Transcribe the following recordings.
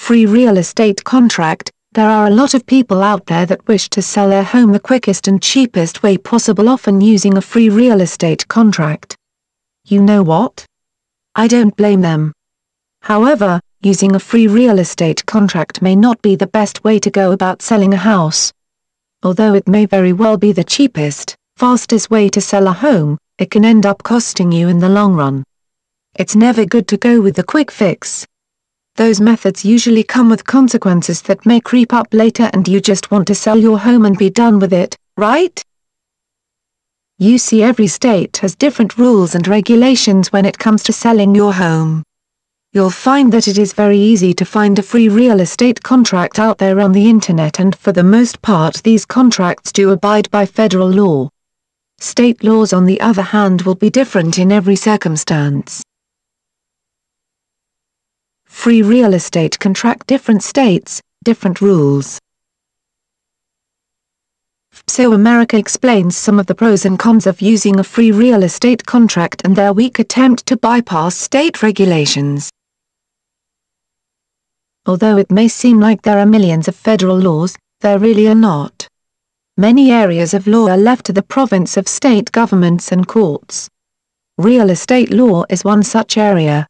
free real estate contract, there are a lot of people out there that wish to sell their home the quickest and cheapest way possible, often using a free real estate contract. You know what? I don't blame them. However, using a free real estate contract may not be the best way to go about selling a house. Although it may very well be the cheapest, fastest way to sell a home, it can end up costing you in the long run. It's never good to go with the quick fix. Those methods usually come with consequences that may creep up later, and you just want to sell your home and be done with it, right? You see, every state has different rules and regulations when it comes to selling your home. You'll find that it is very easy to find a free real estate contract out there on the internet, and for the most part these contracts do abide by federal law. State laws, on the other hand, will be different in every circumstance. Free real estate contract, different states, different rules. So America explains some of the pros and cons of using a free real estate contract and their weak attempt to bypass state regulations. Although it may seem like there are millions of federal laws, there really are not. Many areas of law are left to the province of state governments and courts. Real estate law is one such area.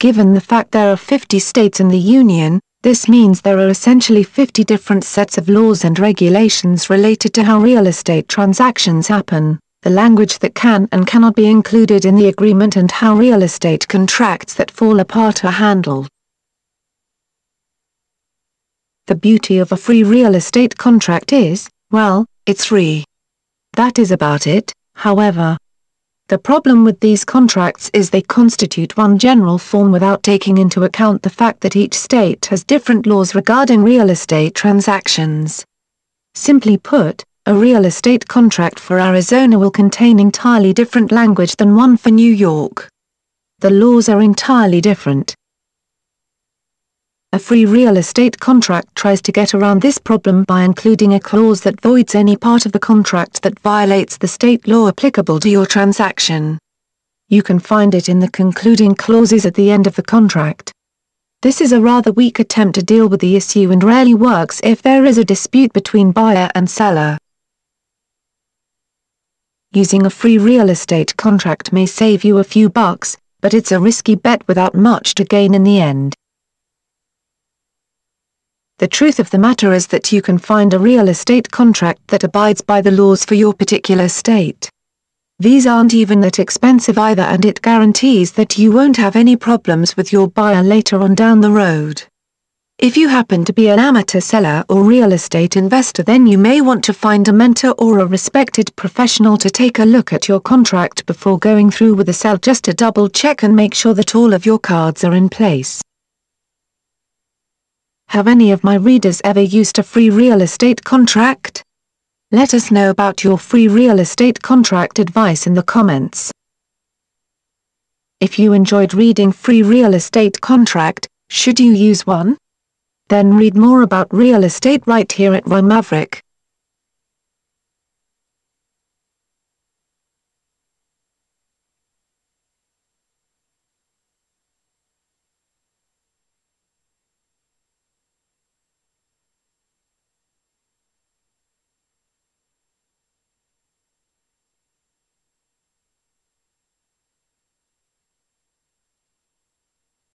Given the fact there are 50 states in the Union, this means there are essentially 50 different sets of laws and regulations related to how real estate transactions happen, the language that can and cannot be included in the agreement, and how real estate contracts that fall apart are handled. The beauty of a free real estate contract is, well, it's free. That is about it. However, the problem with these contracts is they constitute one general form without taking into account the fact that each state has different laws regarding real estate transactions. Simply put, a real estate contract for Arizona will contain entirely different language than one for New York. The laws are entirely different. A free real estate contract tries to get around this problem by including a clause that voids any part of the contract that violates the state law applicable to your transaction. You can find it in the concluding clauses at the end of the contract. This is a rather weak attempt to deal with the issue and rarely works if there is a dispute between buyer and seller. Using a free real estate contract may save you a few bucks, but it's a risky bet without much to gain in the end. The truth of the matter is that you can find a real estate contract that abides by the laws for your particular state. These aren't even that expensive either, and it guarantees that you won't have any problems with your buyer later on down the road. If you happen to be an amateur seller or real estate investor, then you may want to find a mentor or a respected professional to take a look at your contract before going through with the sale, just to double check and make sure that all of your cards are in place. Have any of my readers ever used a free real estate contract? Let us know about your free real estate contract advice in the comments. If you enjoyed reading free real estate contract, should you use one? Then read more about real estate right here at RoyMaverick.